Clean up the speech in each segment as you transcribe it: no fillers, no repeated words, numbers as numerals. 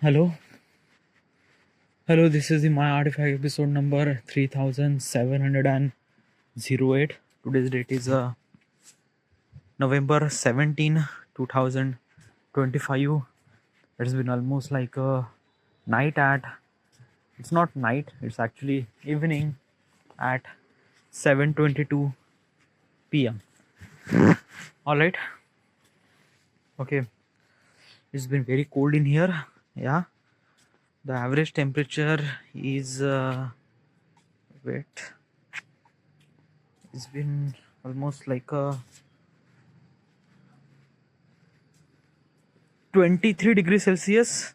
Hello, this is the My Artifact episode number 3708. Today's date is November 17, 2025. It's been almost like a night at, it's not night, it's actually evening at 7:22 p.m. Alright, okay, it's been very cold in here, yeah. The average temperature is wait, it's been almost like a 23 degrees Celsius.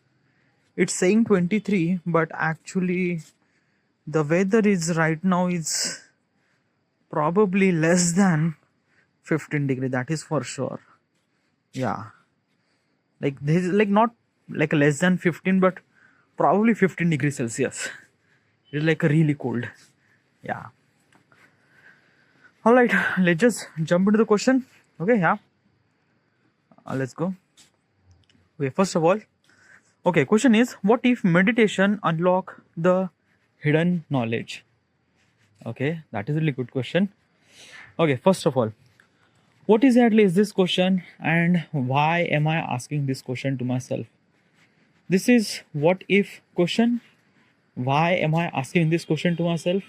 It's saying 23, but actually the weather is right now is probably less than 15 degree, that is for sure. Yeah, like this is like not like less than 15, but probably 15 degrees Celsius. It's like a really cold. Yeah. All right, let's just jump into the question. Okay, yeah. Let's go. Okay, first of all, okay, question is, what if meditation unlock the hidden knowledge? Okay, that is a really good question. Okay, first of all, what exactly is this question and why am I asking this question to myself? This is what if question. Why am I asking this question to myself?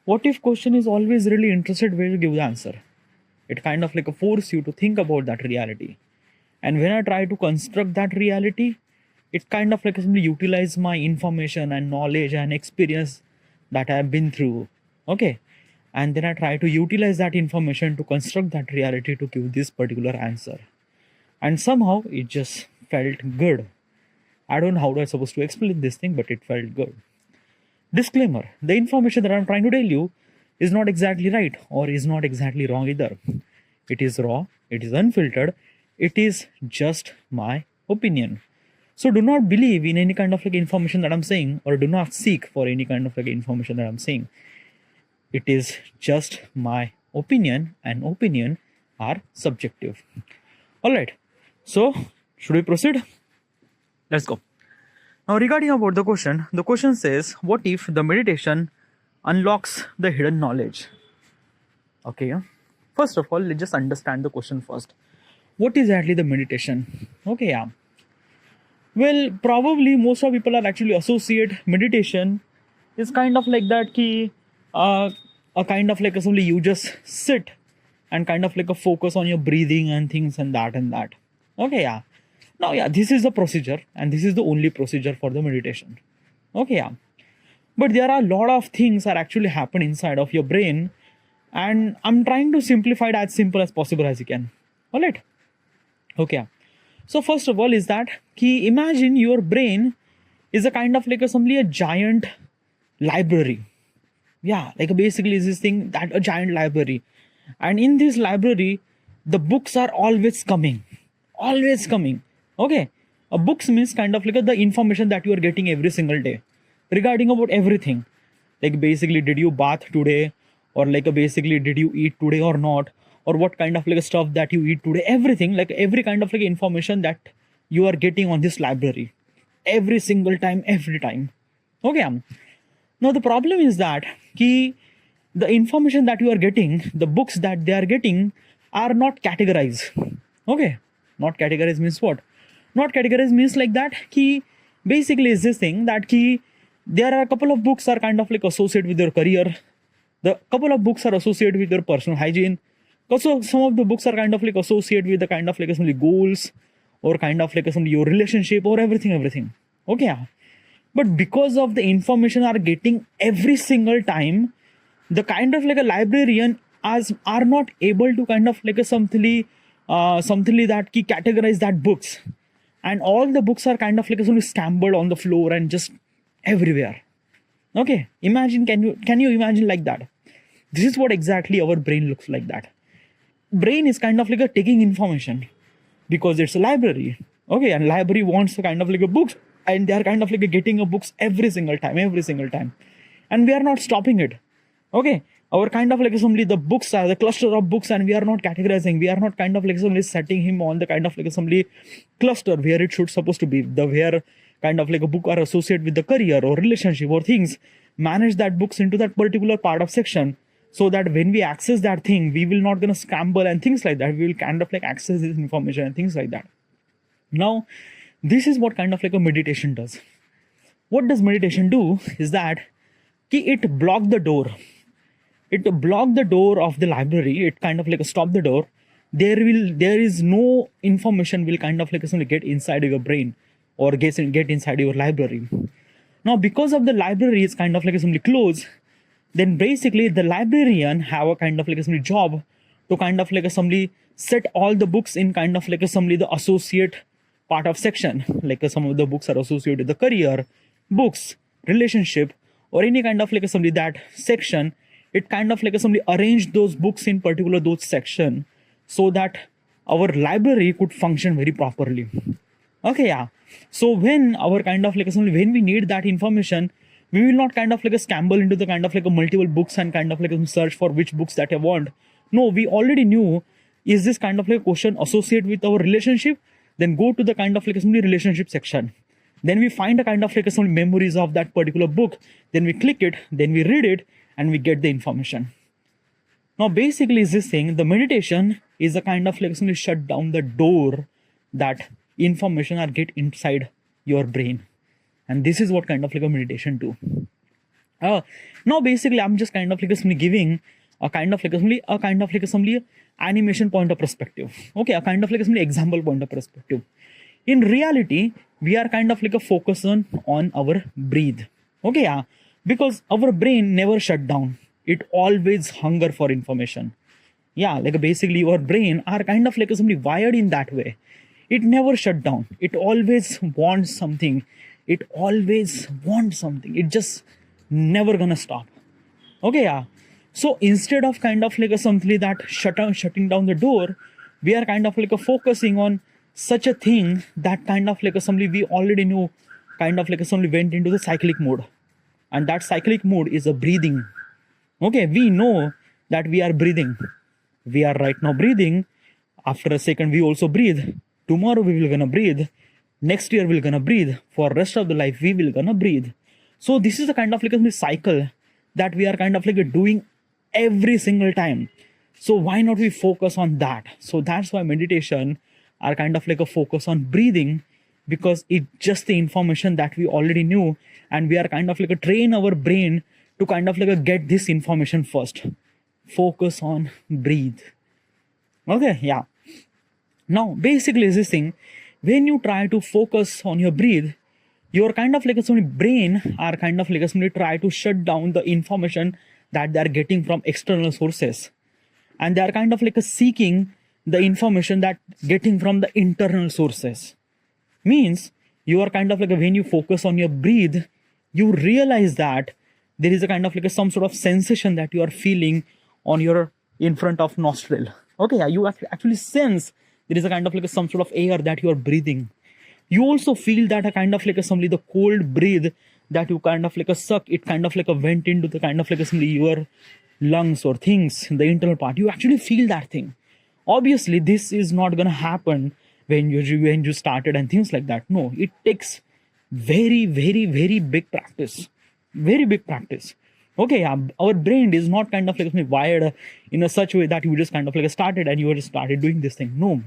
What if question is always really interested where you give the answer. It kind of like a force you to think about that reality. And when I try to construct that reality, it kind of like simply utilize my information and knowledge and experience that I have been through. Okay. And then I try to utilize that information to construct that reality to give this particular answer. And somehow it just felt good. I don't know how I'm supposed to explain this thing, but it felt good. Disclaimer, the information that I'm trying to tell you is not exactly right or is not exactly wrong either. It is raw, it is unfiltered, it is just my opinion. So do not believe in any kind of like information that I'm saying, or do not seek for any kind of like information that I'm saying. It is just my opinion, and opinion are subjective. Alright, so should we proceed? Let's go. Now regarding about the question says, what if the meditation unlocks the hidden knowledge? Okay, first of all, let's just understand the question first. What is actually the meditation? Okay, yeah. Well, probably most of people are actually associate meditation is kind of like that key, a kind of like assembly you just sit and kind of like a focus on your breathing and things and that and that. Okay, yeah. Now, yeah, this is the procedure and this is the only procedure for the meditation. Okay, yeah. But there are a lot of things that actually happen inside of your brain, and I'm trying to simplify it as simple as possible as you can. All right. Okay. Yeah. So first of all is that imagine your brain is a kind of like a giant library. Yeah, like basically is this thing that a giant library. And in this library, the books are always coming. Always coming. Okay. Books means kind of like the information that you are getting every single day regarding about everything. Like basically, did you bath today? Or like basically, did you eat today or not? Or what kind of like stuff that you eat today? Everything, like every kind of like information that you are getting on this library. Every single time, every time. Okay. Now the problem is that the information that you are getting, the books that they are getting are not categorized. Okay. Not categorized means what? Not categorized means like that basically is this thing that there are a couple of books are kind of like associated with your career. The couple of books are associated with your personal hygiene. Also, some of the books are kind of like associated with the kind of like some goals or kind of like some your relationship or everything. Okay. But because of the information are getting every single time, the kind of like a librarian are not able to kind of like a something that categorize that books, and all the books are kind of like scrambled on the floor and just everywhere. Okay, imagine, can you imagine like that? This is what exactly our brain looks like. That brain is kind of like a taking information because it's a library. Okay, and library wants a kind of like a books, and they are kind of like getting a books every single time, and we are not stopping it. Okay, our kind of like assembly, the books are the cluster of books, and we are not categorizing, we are not kind of like assembly setting him on the kind of like assembly cluster where it should supposed to be, the where kind of like a book are associated with the career or relationship or things, manage that books into that particular part of section, so that when we access that thing, we will not gonna scramble and things like that. We will kind of like access this information and things like that. Now, this is what kind of like a meditation does. What does meditation do is that it block the door. It block the door of the library. It kind of like stop the door. There is no information will kind of like get inside your brain or get inside your library. Now, because of the library is kind of like simply closed, then basically the librarian have a kind of like a job to kind of like simply set all the books in kind of like simply the associate part of section. Like some of the books are associated with the career, books, relationship, or any kind of like simply that section. It kind of like simply arrange those books in particular those section, so that our library could function very properly. Okay, yeah. So when our kind of like when we need that information, we will not kind of like scramble into the kind of like a multiple books and kind of like search for which books that I want. No, we already knew, is this kind of like question associated with our relationship? Then go to the kind of like relationship section. Then we find a kind of like some memories of that particular book. Then we click it, then we read it, and we get the information. Now, basically, is this thing, the meditation is a kind of like shut down the door that information are get inside your brain. And this is what kind of like a meditation do. Now, basically, I'm just kind of like giving a kind of like animation point of perspective. Okay, a kind of like example point of perspective. In reality, we are kind of like a focus on our breathe. Okay, yeah, because our brain never shut down. It always hunger for information. Yeah, like basically your brain are kind of like simply wired in that way. It never shut down. It always wants something. It always wants something. It just never gonna stop. Okay, yeah. So instead of kind of like something that shutting down the door, we are kind of like focusing on such a thing that kind of like somebody we already knew, kind of like somebody went into the cyclic mode. And that cyclic mode is a breathing. Okay, we know that we are breathing. We are right now breathing. After a second, we also breathe. Tomorrow we will gonna breathe. Next year we're gonna breathe. For rest of the life, we will gonna breathe. So this is a kind of like a cycle that we are kind of like doing every single time. So why not we focus on that? So that's why meditation are kind of like a focus on breathing, because it's just the information that we already knew, and we are kind of like a train our brain to kind of like a get this information first. Focus on breathe. Okay, yeah. Now, basically is this thing, when you try to focus on your breathe, your kind of like a brain are kind of like a try to shut down the information that they are getting from external sources, and they are kind of like a seeking the information that getting from the internal sources. Means you are kind of like when you focus on your breathe, you realize that there is a kind of like some sort of sensation that you are feeling on your in front of nostril. Okay, you actually sense there is a kind of like some sort of air that you are breathing. You also feel that a kind of like simply the cold breath that you kind of like suck, it kind of like went into the kind of like simply your lungs or things in the internal part. You actually feel that thing. Obviously, this is not gonna happen when you started and things like that. No, it takes very, very, very big practice. Very big practice. Okay, yeah, our brain is not kind of like wired in a such way that you just kind of like started and you just started doing this thing. No,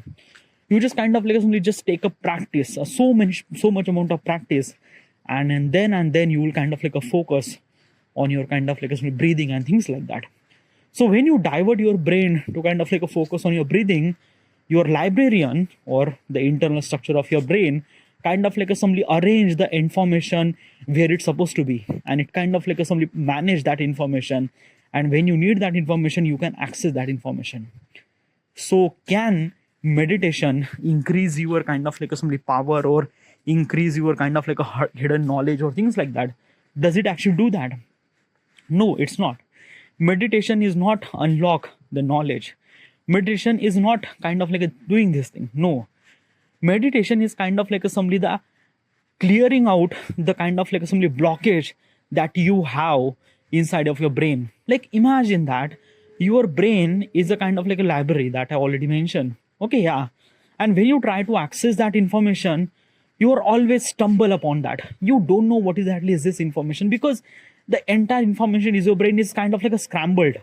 you just kind of like just take a practice, so much amount of practice, and then you will kind of like a focus on your kind of like breathing and things like that. So when you divert your brain to kind of like a focus on your breathing, your librarian or the internal structure of your brain kind of like assembly arrange the information where it's supposed to be, and it kind of like assembly manage that information, and when you need that information you can access that information. So can meditation increase your kind of like assembly power or increase your kind of like a hidden knowledge or things like that? Does it actually do that? No, it's not. Meditation is not unlock the knowledge. Meditation is not kind of like doing this thing. No, meditation is kind of like assembly the clearing out the kind of like assembly blockage that you have inside of your brain. Like imagine that your brain is a kind of like a library that I already mentioned. Okay, yeah. And when you try to access that information, you are always stumble upon that. You don't know what exactly is this information, because the entire information is your brain is kind of like a scrambled.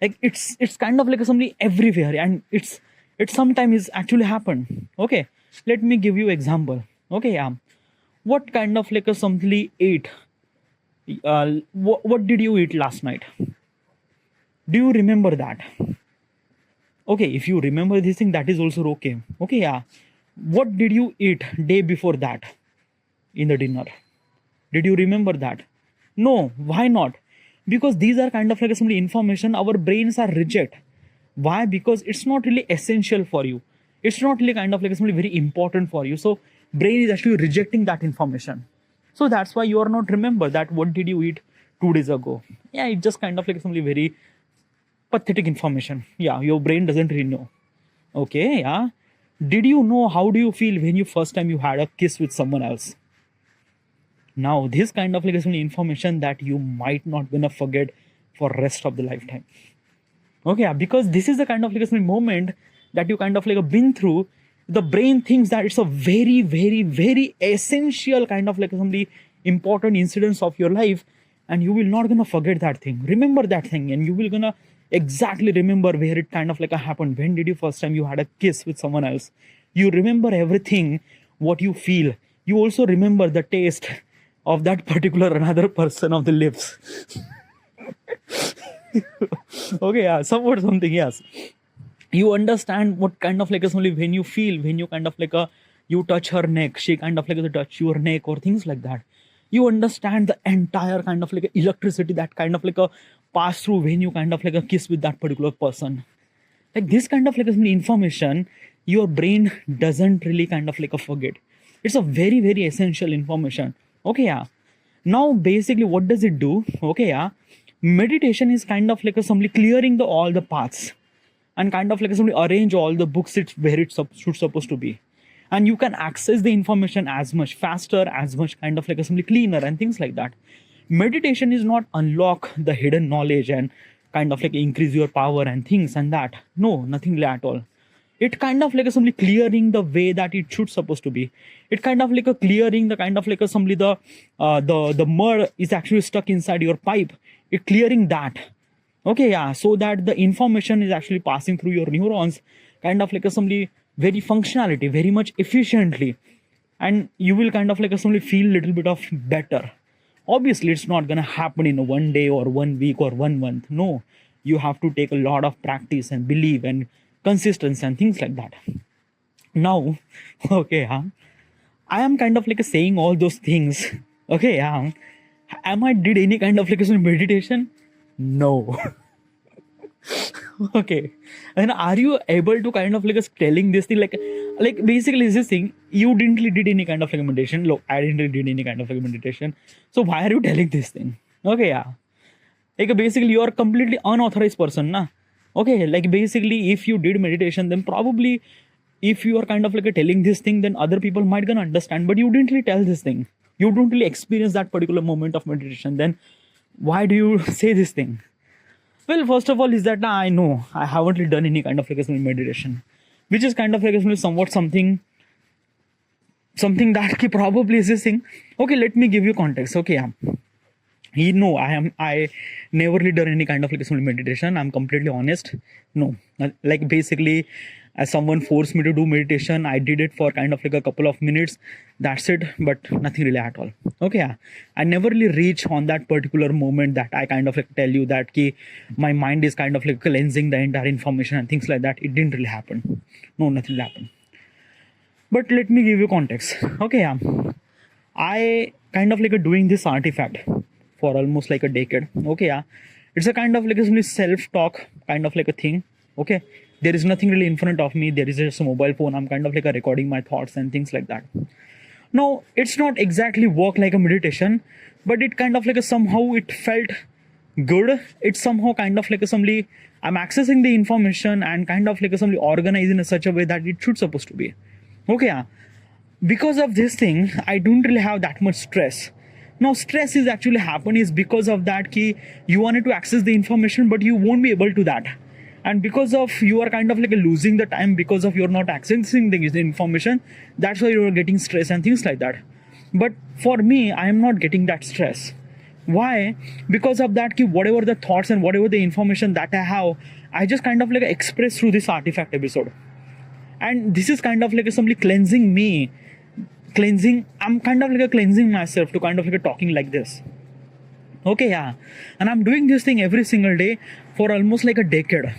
Like it's kind of like something everywhere, and it sometimes is actually happen. Okay, let me give you example. Okay, yeah. What kind of like a something ate? What did you eat last night? Do you remember that? Okay, if you remember this thing, that is also okay. Okay, yeah. What did you eat day before that in the dinner? Did you remember that? No. Why not? Because these are kind of like some information our brains are reject. Why? Because it's not really essential for you. It's not really kind of like something very important for you. So brain is actually rejecting that information. So that's why you are not remember that what did you eat 2 days ago. Yeah, it's just kind of like something very pathetic information. Yeah, your brain doesn't really know. Okay, yeah. Did you know how do you feel when you first time you had a kiss with someone else? Now this kind of like is only information that you might not gonna forget for rest of the lifetime. Okay, yeah, because this is the kind of like a moment that you kind of like been through. The brain thinks that it's a very, very, very essential kind of like somebody important incidents of your life, and you will not gonna forget that thing. Remember that thing, and you will gonna exactly remember where it kind of like happened. When did you first time you had a kiss with someone else? You remember everything, what you feel. You also remember the taste of that particular another person of the lips. Okay, yeah, somewhat something, yes. You understand what kind of like only when you feel, when you kind of like you touch her neck, she kind of like touch your neck or things like that. You understand the entire kind of like electricity that kind of like a pass through when you kind of like a kiss with that particular person. Like this kind of like information, your brain doesn't really kind of like forget. It's a very, very essential information. Okay, yeah. Now basically what does it do? Okay, yeah. Meditation is kind of like simply clearing the all the paths and kind of like simply arrange all the books it's where it's should supposed to be, and you can access the information as much faster, as much kind of like simply cleaner and things like that. Meditation is not unlock the hidden knowledge and kind of like increase your power and things and that. No, nothing like at all. It kind of like simply clearing the way that it should supposed to be. It kind of like a clearing the kind of like simply the mud is actually stuck inside your pipe. It clearing that. Okay, yeah, so that the information is actually passing through your neurons kind of like simply very functionality, very much efficiently, and you will kind of like simply feel a little bit of better. Obviously it's not gonna happen in 1 day or 1 week or 1 month. No, you have to take a lot of practice and belief and consistency and things like that. Now, okay, I am kind of like saying all those things. Okay, am I did any kind of like meditation? No. Okay, and are you able to kind of like telling this thing like basically is this thing you didn't really did any kind of like meditation? Look, I didn't really did any kind of like meditation, so why are you telling this thing? Okay, yeah, like basically you are completely unauthorized person, na? Okay, like basically if you did meditation, then probably if you are kind of like telling this thing, then other people might gonna understand, but you didn't really tell this thing. You don't really experience that particular moment of meditation. Then why do you say this thing? Well, first of all is that I know I haven't really done any kind of like meditation, which is kind of like somewhat something that probably is this thing. Okay, let me give you context. Okay, you know, I never really done any kind of like meditation. I'm completely honest. No, like basically, as someone forced me to do meditation, I did it for kind of like a couple of minutes. That's it, but nothing really at all. Okay, I never really reach on that particular moment that I kind of like tell you that my mind is kind of like cleansing the entire information and things like that. It didn't really happen. No, nothing happened. But let me give you context. Okay, I kind of like doing this artifact for almost like a decade. Okay, it's a kind of like a self-talk kind of like a thing. Okay, there is nothing really in front of me. There is just a mobile phone. I'm kind of like recording my thoughts and things like that. Now, it's not exactly work like a meditation, but it kind of like somehow it felt good. It's somehow kind of like somebody I'm accessing the information and kind of like somebody organized in such a way that it should supposed to be. Okay, because of this thing, I don't really have that much stress. Now, stress is actually happen is because of that you wanted to access the information, but you won't be able to that. and because of you are kind of like losing the time, because of you're not accessing the information, that's why you're getting stress and things like that. But for me, I am not getting that stress. Why? Because of that, whatever the thoughts and whatever the information that I have, I just kind of like express through this artifact episode. And this is kind of like simply cleansing me. I'm kind of like cleansing myself to kind of like talking like this. Okay, yeah. And I'm doing this thing every single day for almost like a decade.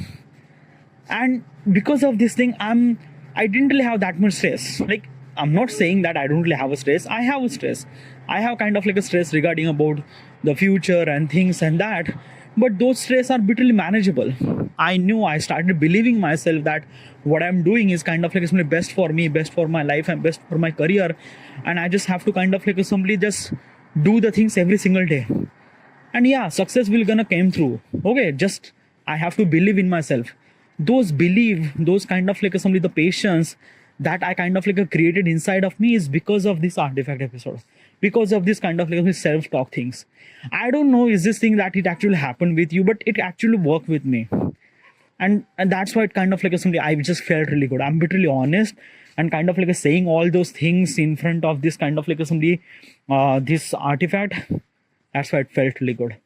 And because of this thing, I didn't really have that much stress. Like, I'm not saying that I don't really have a stress. I have a stress. I have kind of like a stress regarding about the future and things and that. But those stress are bitterly manageable. I started believing myself that what I'm doing is kind of like simply best for me, best for my life, and best for my career. And I just have to kind of like simply just do the things every single day. And yeah, success will gonna come through. Okay, just I have to believe in myself. Those kind of like simply the patience that I kind of like created inside of me is because of this artifact episode, because of this kind of like self-talk things. I don't know is this thing that it actually happened with you, but it actually worked with me. And that's why it kind of like simply I just felt really good. I'm bitterly honest and kind of like saying all those things in front of this kind of like simply this artifact. That's why it felt really good.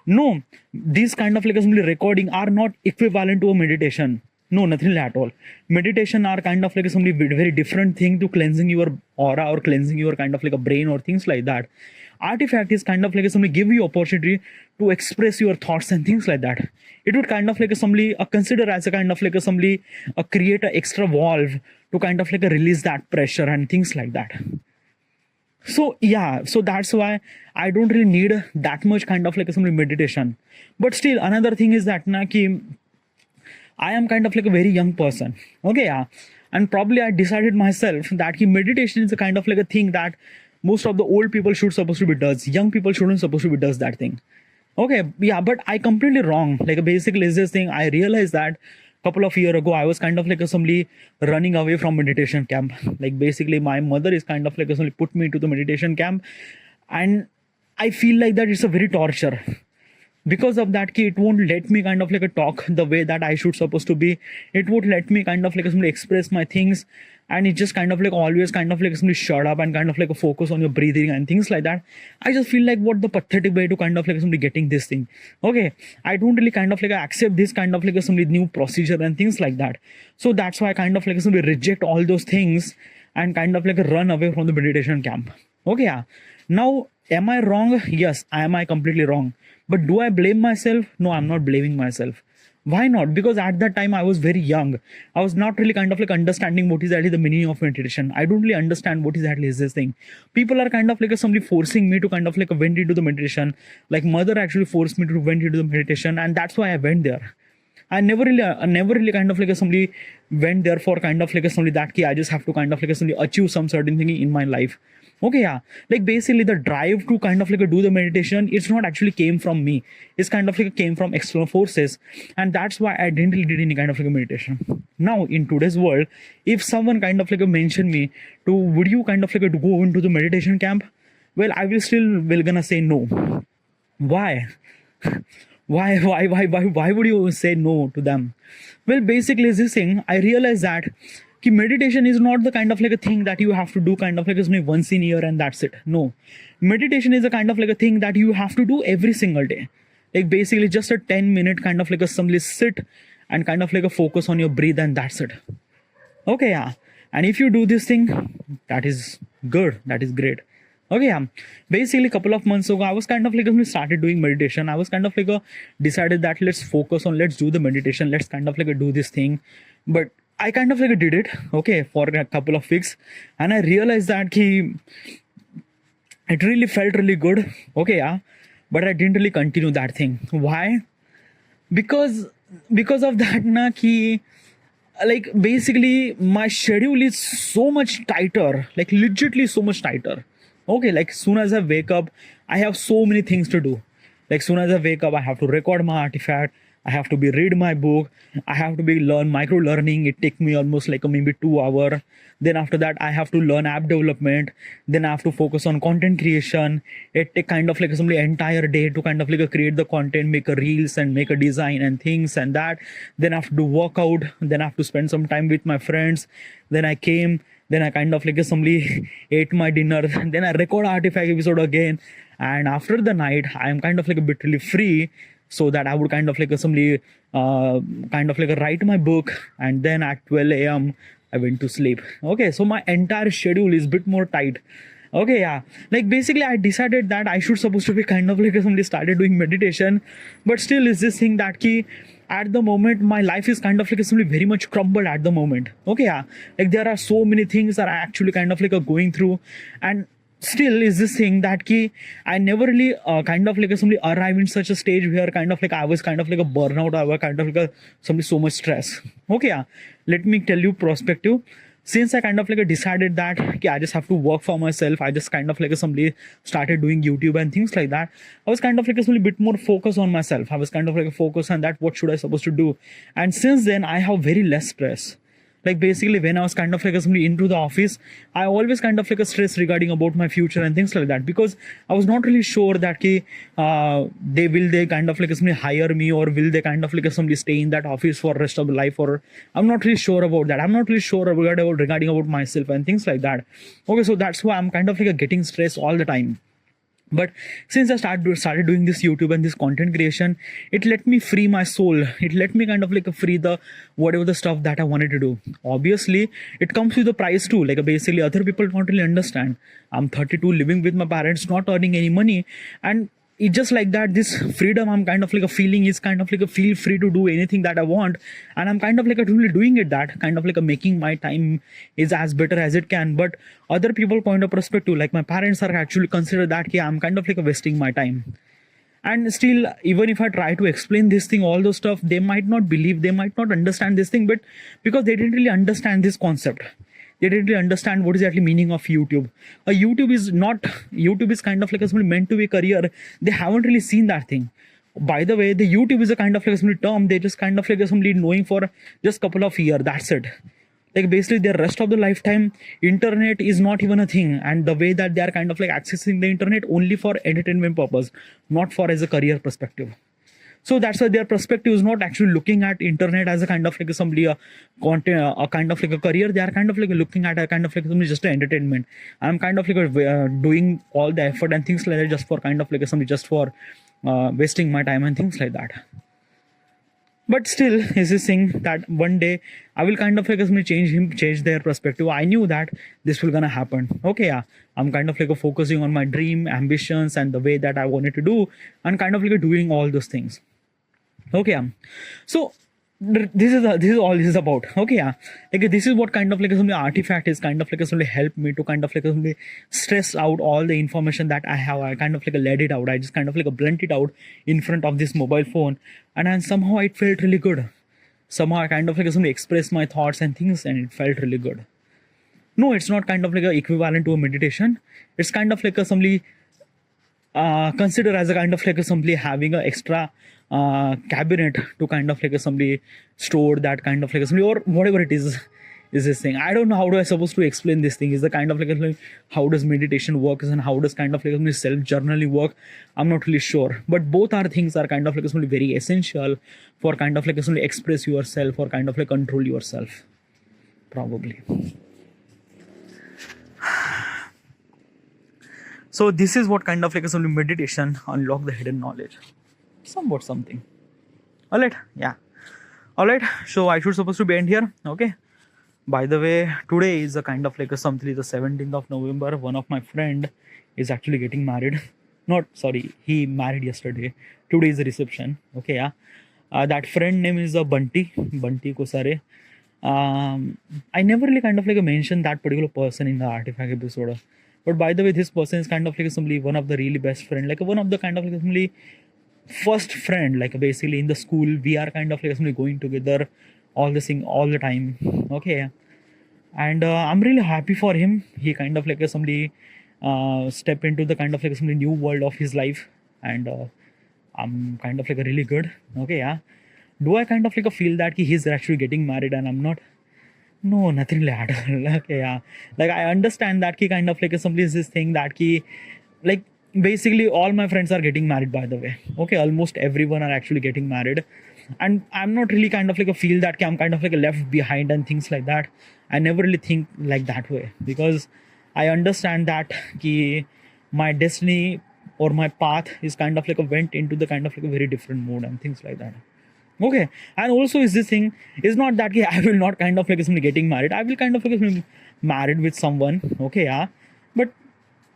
No, these kind of like simply recording are not equivalent to a meditation. No, nothing at all. Meditation are kind of like something very different thing to cleansing your aura or cleansing your kind of like a brain or things like that. Artifact is kind of like somebody give you opportunity to express your thoughts and things like that. It would kind of like somebody consider as a kind of like somebody create an extra valve to kind of like release that pressure and things like that. So yeah, so that's why I don't really need that much kind of like some meditation. But still, another thing is that I am kind of like a very young person. Okay, yeah. And probably I decided myself that meditation is a kind of like a thing that most of the old people should supposed to be does. Young people shouldn't supposed to be does that thing. Okay, yeah, but I completely wrong. Like basically is this thing, I realized that couple of years ago I was kind of like somebody running away from meditation camp. Like basically my mother is kind of like somebody put me to the meditation camp, and I feel like that it's a very torture. Because of that, it won't let me kind of like talk the way that I should supposed to be. It won't let me kind of like somebody express my things, and it just kind of like always kind of like somebody shut up and kind of like focus on your breathing and things like that. I just feel like what the pathetic way to kind of like somebody getting this thing. Okay, I don't really kind of like accept this kind of like somebody new procedure and things like that. So that's why I kind of like somebody reject all those things and kind of like run away from the meditation camp. Okay, yeah. Now, am I wrong? Yes, I completely wrong. But do I blame myself? No, I'm not blaming myself. Why not? Because at that time I was very young. I was not really kind of like understanding what is actually the meaning of meditation. I don't really understand what is actually this thing. People are kind of like somebody forcing me to kind of like went into the meditation. Like mother actually forced me to went into the meditation, and that's why I went there. I never really kind of like somebody went there for kind of like somebody that I just have to kind of like somebody achieve some certain thing in my life. Okay, yeah. Like basically the drive to kind of like do the meditation, it's not actually came from me. It's kind of like came from external forces. And that's why I didn't really did any kind of like a meditation. Now in today's world, if someone kind of like mention me to, would you kind of like go into the meditation camp? Well, I will gonna say no. Why? Why would you say no to them? Well, basically this thing, I realized that meditation is not the kind of like a thing that you have to do kind of like once in a year and that's it. No, meditation is a kind of like a thing that you have to do every single day. Like basically just a 10-minute kind of like a simply sit and kind of like a focus on your breathe, and that's it. Okay, yeah. And if you do this thing, that is good, that is great. Okay, yeah. Basically, a couple of months ago, I was kind of like started doing meditation. I was kind of like decided that let's do the meditation. Let's kind of like do this thing. But I kind of like did it, okay, for a couple of weeks, and I realized that it really felt really good. Okay, yeah. But I didn't really continue that thing. Why? Because of that, like basically my schedule is so much tighter, like legitly so much tighter. Okay, like soon as I wake up, I have so many things to do. Like soon as I wake up, I have to record my artifact. I have to be read my book. I have to be learn micro learning. It take me almost like maybe 2 hour. Then after that, I have to learn app development. Then I have to focus on content creation. It take kind of like some entire day to kind of like create the content, make a reels and make a design and things and that. Then I have to do workout. Then I have to spend some time with my friends. Then I came. Then I kind of like somebody ate my dinner. Then I record artifact episode again. And after the night, I am kind of like a bit really free, so that I would kind of like somebody kind of like write my book. And then at 12 a.m. I went to sleep. Okay, so my entire schedule is a bit more tight. Okay, yeah, like basically I decided that I should supposed to be kind of like somebody started doing meditation, but still is this thing that key at the moment my life is kind of like somebody very much crumbled at the moment. Okay, yeah, like there are so many things that I actually kind of like going through, and still is this thing that key I never really kind of like somebody arrive in such a stage where kind of like I was kind of like a burnout. I was kind of like somebody so much stress. Okay, yeah, let me tell you perspective. Since I kind of like decided that okay, I just have to work for myself, I just kind of like somebody started doing YouTube and things like that. I was kind of like a bit more focused on myself. I was kind of like a focus on that what should I supposed to do. And since then I have very less stress. Like basically when I was kind of like somebody into the office, I always kind of like a stress regarding about my future and things like that, because I was not really sure that they kind of like somebody hire me, or will they kind of like somebody stay in that office for rest of the life, or I'm not really sure about that. I'm not really sure regarding about myself and things like that. Okay, so that's why I'm kind of like getting stressed all the time. But since I started doing this YouTube and this content creation, it let me free my soul. It let me kind of like free the whatever the stuff that I wanted to do. Obviously it comes with a price too. Like basically other people don't really understand. I'm 32, living with my parents, not earning any money, and it's just like that, this freedom I'm kind of like a feeling is kind of like a feel free to do anything that I want. And I'm kind of like a truly doing it, that kind of like a making my time is as better as it can. But other people point of perspective, like my parents are actually consider that yeah, I'm kind of like a wasting my time. And still, even if I try to explain this thing, all those stuff, they might not believe, they might not understand this thing. But because they didn't really understand this concept, they didn't really understand what is actually meaning of YouTube. YouTube is kind of like a meant to be career. They haven't really seen that thing. By the way, the YouTube is a kind of like a term. They just kind of like somebody knowing for just couple of years. That's it. Like basically their rest of the lifetime, internet is not even a thing. And the way that they are kind of like accessing the internet only for entertainment purpose, not for as a career perspective. So that's why their perspective is not actually looking at internet as a kind of like somebody a content, a kind of like a career. They are kind of like looking at a kind of like somebody just an entertainment. I'm kind of like doing all the effort and things like that just for kind of like somebody just for wasting my time and things like that. But still is this thing that one day I will kind of like change their perspective. I knew that this will gonna happen. Okay, yeah, I'm kind of like focusing on my dream, ambitions, and the way that I wanted to do, and kind of like doing all those things. Okay, so this is all this is about. Okay, yeah, like this is what kind of like some artifact is kind of like somebody help me to kind of like somebody stress out all the information that I have. I kind of like let it out. I just kind of like blunt it out in front of this mobile phone, and then somehow it felt really good. Somehow I kind of like somebody expressed my thoughts and things, and it felt really good. No, it's not kind of like a equivalent to a meditation. It's kind of like a somebody consider as a kind of like a somebody having an extra cabinet to kind of like a somebody store that kind of like a somebody or whatever it is this thing. I don't know how do I supposed to explain this thing. Is the kind of like how does meditation work and how does kind of like self journaling work? I'm not really sure, but both are things are kind of like somebody very essential for kind of like somebody express yourself or kind of like control yourself probably. So this is what kind of like a some meditation unlock the hidden knowledge. Somewhat something. Alright, yeah. Alright, so I should supposed to be end here. Okay. By the way, today is a kind of like a something the 17th of November. One of my friend is actually getting married. Not sorry, he married yesterday. Today is the reception. Okay, yeah. That friend name is Bunty Kosare. I never really kind of like mentioned that particular person in the artifact episode. But by the way, this person is kind of like somebody, one of the really best friend, like one of the kind of like somebody first friend, like basically in the school, we are kind of like somebody going together all this thing all the time. Okay. And I'm really happy for him. He kind of like somebody step into the kind of like somebody new world of his life. And I'm kind of like really good. Okay, yeah. do I kind of like feel that he's actually getting married and I'm not? No, nothing like that. Okay, yeah. Like I understand that kind of like somebody is this thing that like basically all my friends are getting married, by the way. Okay, almost everyone are actually getting married. And I'm not really kind of like a feel that I'm kind of like left behind and things like that. I never really think like that way, because I understand that my destiny or my path is kind of like a went into the kind of like a very different mode and things like that. Okay, and also is this thing is not that I will not kind of like somebody getting married. I will kind of like married with someone. Okay, yeah, but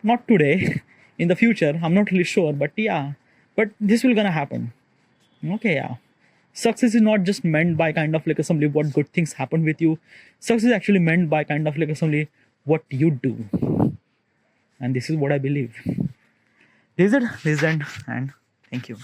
not today. In the future, I'm not really sure, but yeah, but this will gonna happen. Okay, yeah. Success is not just meant by kind of like somebody what good things happen with you. Success is actually meant by kind of like somebody what you do, and this is what I believe. This is it, and thank you.